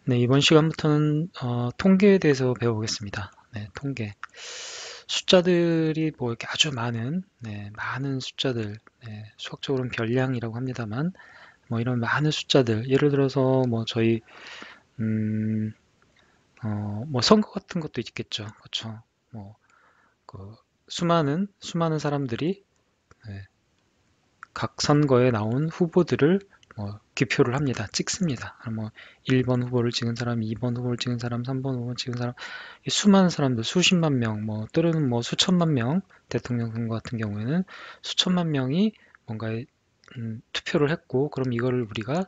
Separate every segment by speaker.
Speaker 1: 네, 이번 시간부터는 통계에 대해서 배워보겠습니다. 네, 통계. 숫자들이 뭐 이렇게 아주 많은, 많은 숫자들, 수학적으로는 별량이라고 합니다만, 뭐 이런 많은 숫자들, 예를 들어서 뭐 저희, 음, 뭐 선거 같은 것도 있겠죠. 그렇죠. 뭐, 그, 수많은 사람들이 네, 각 선거에 나온 후보들을 기표를 합니다. 찍습니다. 뭐 1번 후보를 찍은 사람, 2번 후보를 찍은 사람, 3번 후보를 찍은 사람, 이 수많은 사람들, 수십만 명, 뭐 또는 뭐 수천만 명, 대통령 선거 같은 경우에는 수천만 명이 뭔가에 투표를 했고, 그럼 이거를 우리가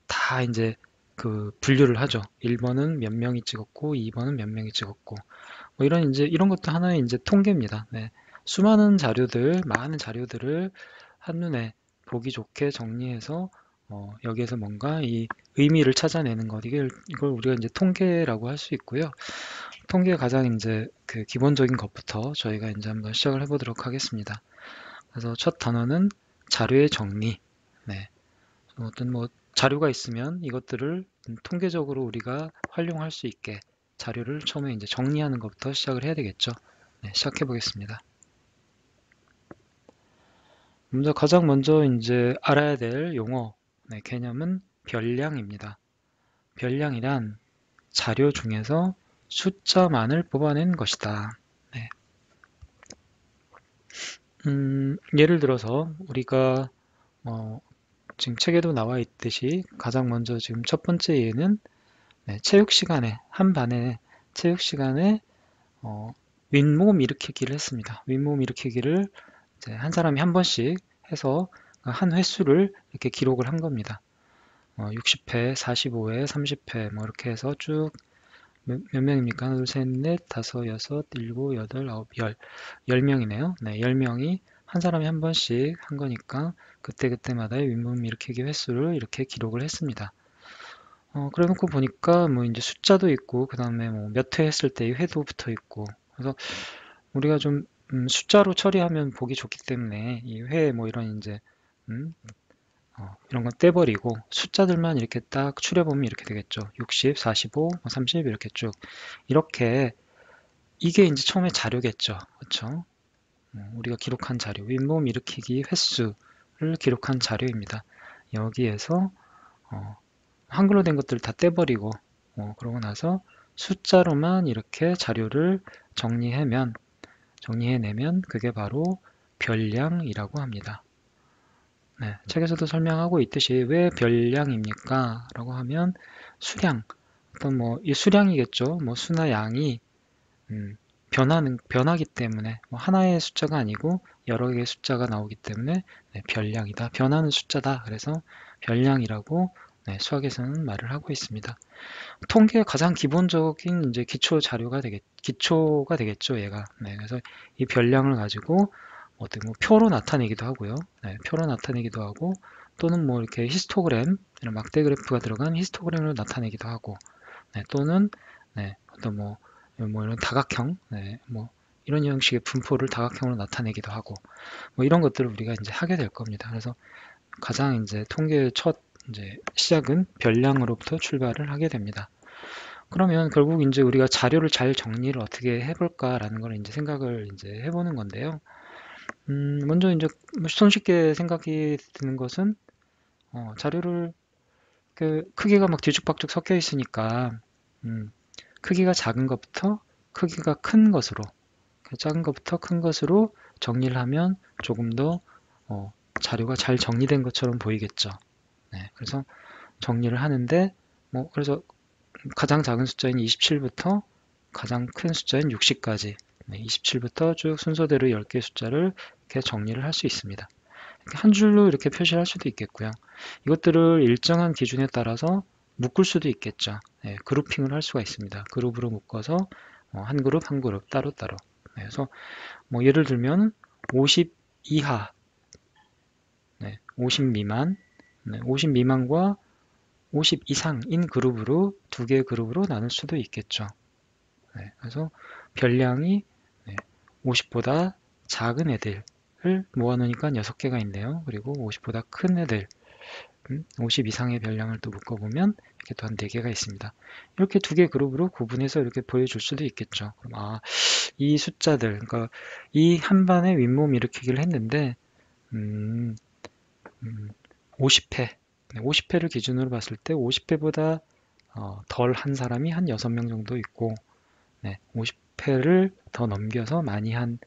Speaker 1: 다 이제 그 분류를 하죠. 1번은 몇 명이 찍었고, 2번은 몇 명이 찍었고, 뭐 이런 이제 이런 것도 하나의 이제 통계입니다. 네. 수많은 자료들, 많은 자료들을 한눈에 보기 좋게 정리해서 여기에서 뭔가 이 의미를 찾아내는 것, 이걸 우리가 이제 통계라고 할 수 있고요. 통계 가장 이제 그 기본적인 것부터 저희가 이제 한번 시작을 해보도록 하겠습니다. 그래서 첫 단어는 자료의 정리. 네. 어떤 뭐 자료가 있으면 이것들을 통계적으로 우리가 활용할 수 있게 자료를 처음에 이제 정리하는 것부터 시작을 해야 되겠죠. 네, 시작해 보겠습니다. 가장 먼저 이제 알아야 될 용어, 개념은 별량입니다. 별량이란 자료 중에서 숫자만을 뽑아낸 것이다. 네. 예를 들어서 우리가 지금 책에도 나와 있듯이 가장 먼저 지금 첫 번째 예는 체육 시간에 한 반에 체육 시간에 어, 윗몸 일으키기를 했습니다. 윗몸 일으키기를 이제 한 사람이 한 번씩 해서 한 횟수를 이렇게 기록을 한 겁니다. 60회, 45회, 30회 뭐 이렇게 해서 쭉 몇 명입니까? 하나, 둘, 셋, 넷, 다섯, 여섯, 일곱, 여덟, 아홉, 열. 10명이네요. 네, 10명이 한 사람이 한 번씩 한 거니까 그때그때마다의 윗몸 일으키기 횟수를 이렇게 기록을 했습니다. 그래 놓고 보니까 뭐 이제 숫자도 있고 그다음에 뭐 몇 회 했을 때의 회도 붙어 있고 그래서 우리가 좀 숫자로 처리하면 보기 좋기 때문에 이 회 뭐 이런 이제 음, 이런 건 떼버리고 숫자들만 이렇게 딱 추려보면 이렇게 되겠죠. 60, 45, 30 이렇게 쭉 이렇게 이게 이제 처음에 자료겠죠. 그렇죠? 우리가 기록한 자료, 윗몸 일으키기 횟수를 기록한 자료입니다. 여기에서 어, 한글로 된 것들을 다 떼버리고 그러고 나서 숫자로만 이렇게 자료를 정리해내면 그게 바로 별량이라고 합니다. 네, 책에서도 설명하고 있듯이 왜 별량입니까? 라고 하면 수량, 어떤 뭐 이 수량이겠죠. 뭐 수나 양이 음, 변하기 때문에 뭐 하나의 숫자가 아니고 여러 개의 숫자가 나오기 때문에 별량이다. 변하는 숫자다. 그래서 별량이라고 수학에서는 말을 하고 있습니다. 통계의 가장 기본적인 이제 기초가 되겠죠, 얘가. 네, 그래서 이 별량을 가지고 어떤 뭐 표로 나타내기도 하고요. 네, 표로 나타내기도 하고 또는 뭐 이렇게 히스토그램, 이런 막대 그래프가 들어간 히스토그램으로 나타내기도 하고, 또는 어떤 뭐 이런 다각형, 뭐 이런 형식의 분포를 다각형으로 나타내기도 하고, 뭐 이런 것들을 우리가 이제 하게 될 겁니다. 그래서 가장 이제 통계의 첫 이제 시작은 별량으로부터 출발을 하게 됩니다. 그러면 결국 이제 우리가 자료를 잘 정리를 어떻게 해볼까라는 걸 이제 생각을 이제 해보는 건데요. 먼저 이제 손쉽게 생각이 드는 것은 자료를 그 크기가 막 뒤죽박죽 섞여 있으니까 음, 크기가 작은 것부터 크기가 큰 것으로 작은 것부터 큰 것으로 정리를 하면 조금 더 자료가 잘 정리된 것처럼 보이겠죠. 네, 그래서 정리를 하는데 그래서 가장 작은 숫자인 27부터 가장 큰 숫자인 60까지 27부터 쭉 순서대로 10개의 숫자를 이렇게 정리를 할 수 있습니다. 한 줄로 이렇게 표시를 할 수도 있겠고요. 이것들을 일정한 기준에 따라서 묶을 수도 있겠죠. 그룹핑을 할 수가 있습니다. 그룹으로 묶어서 한 그룹 한 그룹 따로따로. 그래서 뭐 예를 들면 50 이하, 50 미만, 50 미만과 50 이상인 그룹으로 두 개의 그룹으로 나눌 수도 있겠죠. 그래서 별량이 50보다 작은 애들을 모아놓으니까 6개가 있네요. 그리고 50보다 큰 애들, 50 이상의 별량을 또 묶어보면 이렇게 또 한 4개가 있습니다. 이렇게 2개 그룹으로 구분해서 이렇게 보여줄 수도 있겠죠. 그럼 이 숫자들, 그러니까 이 한 반의 윗몸 일으키기를 했는데 50회, 50회를 기준으로 봤을 때 50회보다 덜 한 사람이 한 6명 정도 있고 50회를 더 넘겨서 많이 한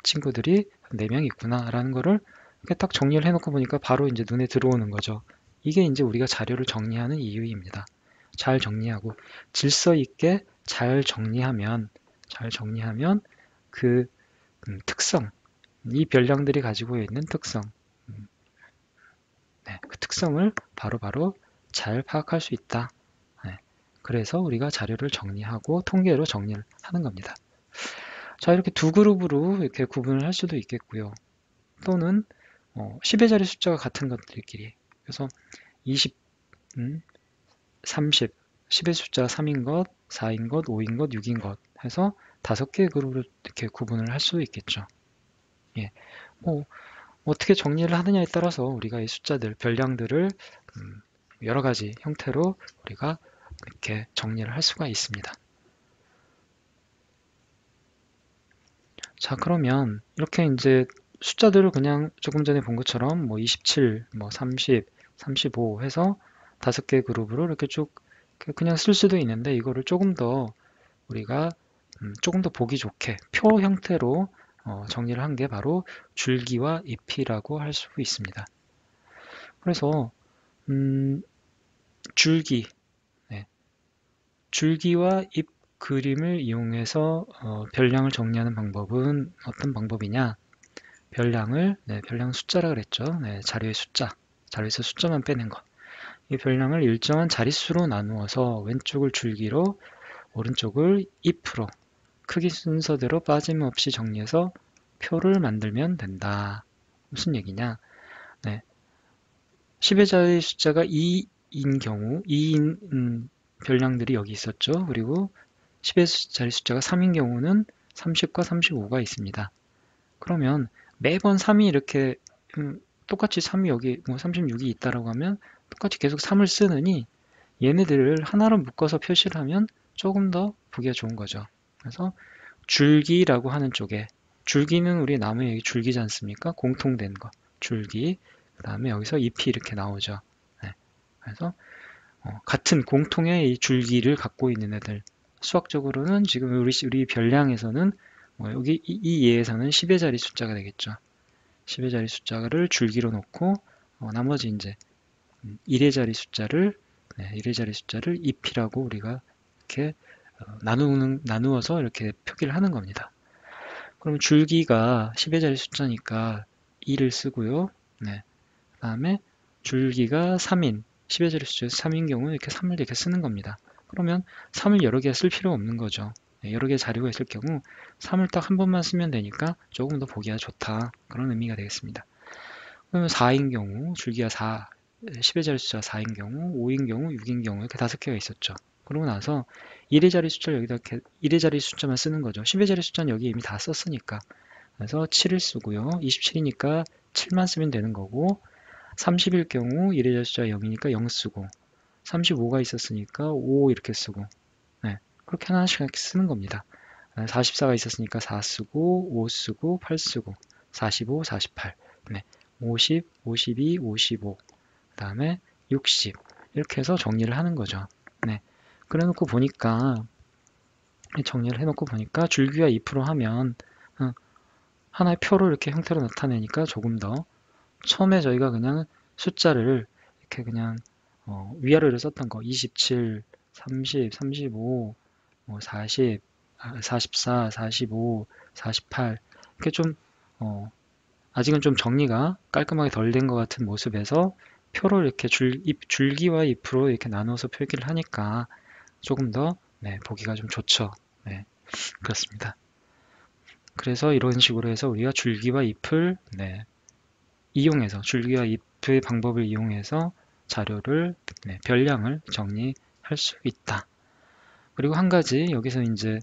Speaker 1: 친구들이 4명 있구나 라는 거를 이렇게 딱 정리를 해놓고 보니까 바로 이제 눈에 들어오는 거죠. 이게 이제 우리가 자료를 정리하는 이유입니다. 잘 정리하고 질서 있게 잘 정리하면 그 특성, 이 별량들이 가지고 있는 특성, 그 특성을 바로바로 잘 파악할 수 있다. 그래서 우리가 자료를 정리하고 통계로 정리를 하는 겁니다. 자, 이렇게 2그룹으로 이렇게 구분을 할 수도 있겠고요. 또는 10의 자리 숫자가 같은 것들끼리. 그래서 20, 30, 10의 숫자가 3인 것, 4인 것, 5인 것, 6인 것 해서 5개의 그룹으로 이렇게 구분을 할 수 있겠죠. 예. 어떻게 정리를 하느냐에 따라서 우리가 이 숫자들, 별량들을 여러 가지 형태로 우리가 이렇게 정리를 할 수가 있습니다. 자, 그러면 이렇게 이제 숫자들을 그냥 조금 전에 본 것처럼 27, 30, 35 해서 5개 그룹으로 이렇게 쭉 그냥 쓸 수도 있는데 이거를 조금 더 우리가 조금 더 보기 좋게 표 형태로 정리를 한 게 바로 줄기와 잎이라고 할 수 있습니다. 그래서 줄기, 네. 줄기와 잎 그림을 이용해서 별량을 정리하는 방법은 어떤 방법이냐? 별량 숫자라 그랬죠. 자료의 숫자, 자료에서 숫자만 빼낸 거. 이 별량을 일정한 자릿수로 나누어서 왼쪽을 줄기로, 오른쪽을 잎으로 크기 순서대로 빠짐없이 정리해서 표를 만들면 된다. 무슨 얘기냐? 10의 자리 숫자가 2인 경우, 2인 별량들이 여기 있었죠. 그리고 10의 자리 숫자가 3인 경우는 30과 35가 있습니다. 그러면 매번 3이 이렇게 똑같이 3이 여기 36이 있다라고 하면 똑같이 계속 3을 쓰느니 얘네들을 하나로 묶어서 표시를 하면 조금 더 보기가 좋은 거죠. 그래서 줄기라고 하는 쪽에, 줄기는 우리 나무의 줄기지 않습니까? 공통된 거. 줄기. 그 다음에 여기서 잎이 이렇게 나오죠. 그래서 같은 공통의 이 줄기를 갖고 있는 애들. 수학적으로는 지금 우리 별량에서는 여기 이 예에서는 10의 자리 숫자가 되겠죠. 10의 자리 숫자를 줄기로 놓고 나머지 이제 1의 자리 숫자를 1의 자리 숫자를 잎이라고 우리가 이렇게 나누어서 이렇게 표기를 하는 겁니다. 그럼 줄기가 10의 자리 숫자니까 2를 쓰고요. 그 다음에 줄기가 3인, 10의 자리 숫자에서 3인 경우 이렇게 3을 이렇게 쓰는 겁니다. 그러면 3을 여러 개 쓸 필요 없는 거죠. 여러 개의 자료가 있을 경우 3을 딱 한 번만 쓰면 되니까 조금 더 보기가 좋다. 그런 의미가 되겠습니다. 그러면 4인 경우, 줄기가 4, 10의 자리 숫자 4인 경우, 5인 경우, 6인 경우 이렇게 5개가 있었죠. 그러고 나서 1의 자리 숫자를 여기다 이렇게 1의 자리 숫자만 쓰는 거죠. 10의 자리 숫자는 여기 이미 다 썼으니까. 그래서 7을 쓰고요. 27이니까 7만 쓰면 되는 거고 30일 경우 1의 자리 숫자 0이니까 0 쓰고 35가 있었으니까 5 이렇게 쓰고 그렇게 하나씩 이렇게 쓰는 겁니다. 44가 있었으니까 4 쓰고 5 쓰고 8 쓰고 45, 48 50, 52, 55 그 다음에 60 이렇게 해서 정리를 하는 거죠. 그래 놓고 보니까 정리를 해놓고 보니까 줄기와 잎으로 하면 하나의 표를 이렇게 형태로 나타내니까 조금 더 처음에 저희가 그냥 숫자를 이렇게 그냥 위아래로 썼던 거 27, 30, 35, 40, 44, 45, 48 이렇게 좀 아직은 좀 정리가 깔끔하게 덜 된 것 같은 모습에서 표를 이렇게 줄기와 잎으로 이렇게 나눠서 표기를 하니까 조금 더 보기가 좀 좋죠. 그렇습니다. 그래서 이런 식으로 해서 우리가 줄기와 잎을 이용해서 줄기와 잎의 방법을 이용해서 자료를 별량을 정리할 수 있다. 그리고 한 가지 여기서 이제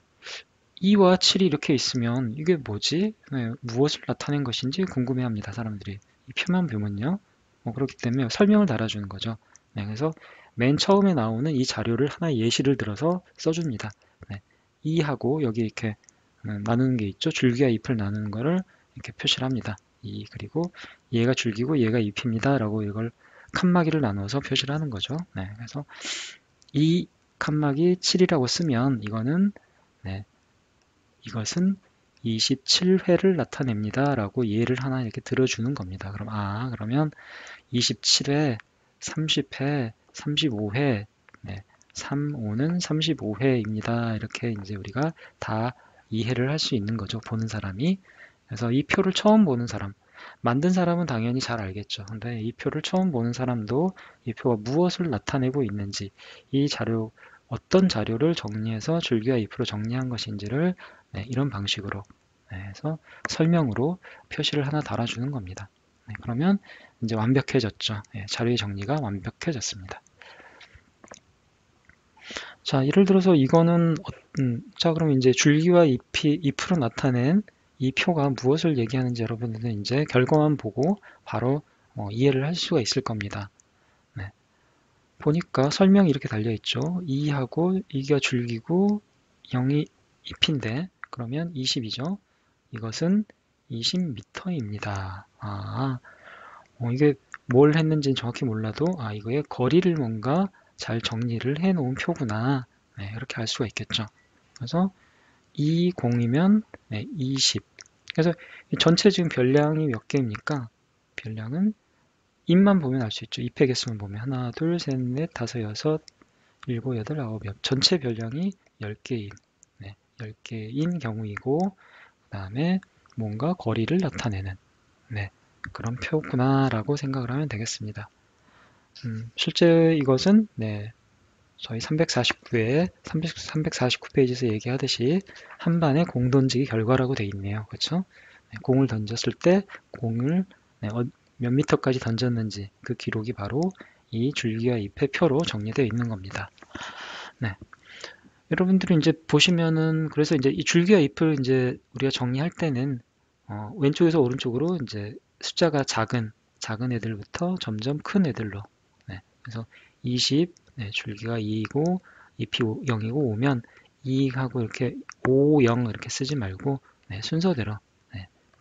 Speaker 1: 2와 7이 이렇게 있으면 이게 뭐지? 무엇을 나타낸 것인지 궁금해합니다. 사람들이. 이 표만 보면요. 그렇기 때문에 설명을 달아주는 거죠. 네, 그래서 맨 처음에 나오는 이 자료를 하나의 예시를 들어서 써줍니다. 네, 이하고 여기 이렇게 나누는 게 있죠. 줄기와 잎을 나누는 거를 이렇게 표시를 합니다. 그리고 얘가 줄기고 얘가 잎입니다. 라고 이걸 칸막이를 나눠서 표시를 하는 거죠. 네, 그래서 이 칸막이 7이라고 쓰면 네, 이것은 27회를 나타냅니다. 라고 예를 하나 이렇게 들어주는 겁니다. 그러면 27회, 30회, 35회, 네, 3, 5는 35회입니다. 이렇게 이제 우리가 다 이해를 할 수 있는 거죠. 보는 사람이. 그래서 이 표를 처음 보는 사람, 만든 사람은 당연히 잘 알겠죠. 근데 이 표를 처음 보는 사람도 이 표가 무엇을 나타내고 있는지, 이 자료, 어떤 자료를 정리해서 줄기와 잎으로 정리한 것인지를 이런 방식으로 해서 설명으로 표시를 하나 달아주는 겁니다. 그러면 이제 완벽해졌죠. 자료의 정리가 완벽해졌습니다. 자, 예를 들어서 이거는 자, 그럼 이제 줄기와 잎으로 나타낸 이 표가 무엇을 얘기하는지 여러분들은 이제 결과만 보고 바로 이해를 할 수가 있을 겁니다. 네. 보니까 설명이 이렇게 달려 있죠. 2하고 2가 줄기고 0이 잎인데 그러면 20이죠. 이것은 20m입니다. 이게 뭘 했는지는 정확히 몰라도 이거의 거리를 뭔가 잘 정리를 해 놓은 표구나. 네, 이렇게 알 수가 있겠죠. 그래서 20이면 20. 그래서 전체 지금 별량이 몇 개입니까? 별량은 잎만 보면 알 수 있죠. 잎의 개수만 보면 하나, 둘, 셋, 넷, 다섯, 여섯, 일곱, 여덟, 아홉, 열. 전체 별량이 10개인 10개인 경우이고 그 다음에 뭔가 거리를 나타내는 그런 표구나라고 생각을 하면 되겠습니다. 실제 이것은 저희 349페이지에서 얘기하듯이 한 반의 공 던지기 결과라고 되어 있네요. 그렇죠? 공을 던졌을 때 공을 몇 미터까지 던졌는지 그 기록이 바로 이 줄기와 잎의 표로 정리되어 있는 겁니다. 여러분들이 이제 보시면은 그래서 이제 이 줄기와 잎을 이제 우리가 정리할 때는 왼쪽에서 오른쪽으로 이제 숫자가 작은 애들부터 점점 큰 애들로 그래서 20 줄기가 2이고 잎이 0이고 5면 2하고 이렇게 5, 0 이렇게 쓰지 말고 순서대로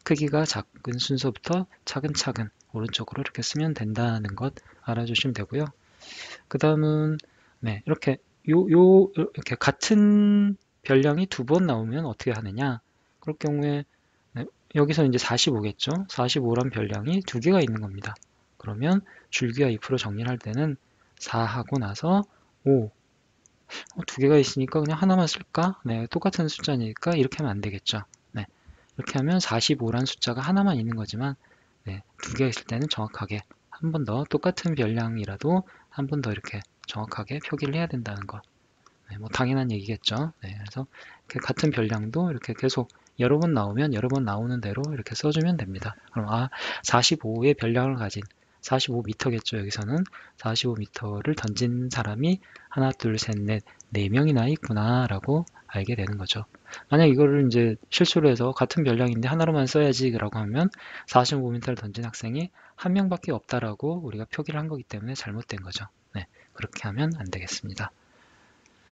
Speaker 1: 크기가 작은 순서부터 차근차근 오른쪽으로 이렇게 쓰면 된다는 것 알아주시면 되고요. 그 다음은 이렇게 이렇게 같은 별량이 두 번 나오면 어떻게 하느냐? 그럴 경우에 여기서 이제 45겠죠? 45란 별량이 두 개가 있는 겁니다. 그러면 줄기와 잎으로 정리를 할 때는 4 하고 나서 5. 두 개가 있으니까 그냥 하나만 쓸까? 똑같은 숫자니까 이렇게 하면 안 되겠죠. 이렇게 하면 45란 숫자가 하나만 있는 거지만 두 개가 있을 때는 정확하게 한 번 더 똑같은 별량이라도 한 번 더 이렇게 정확하게 표기를 해야 된다는 것. 뭐 당연한 얘기겠죠. 그래서 같은 별량도 이렇게 계속 여러 번 나오면 여러 번 나오는 대로 이렇게 써주면 됩니다. 그럼 45의 별량을 가진 45m겠죠. 여기서는 45m를 던진 사람이 하나, 둘, 셋, 넷, 4명이나 있구나 라고 알게 되는 거죠. 만약 이거를 이제 실수로 해서 같은 별량인데 하나로만 써야지 라고 하면 45m를 던진 학생이 한 명밖에 없다라고 우리가 표기를 한 거기 때문에 잘못된 거죠. 그렇게 하면 안 되겠습니다.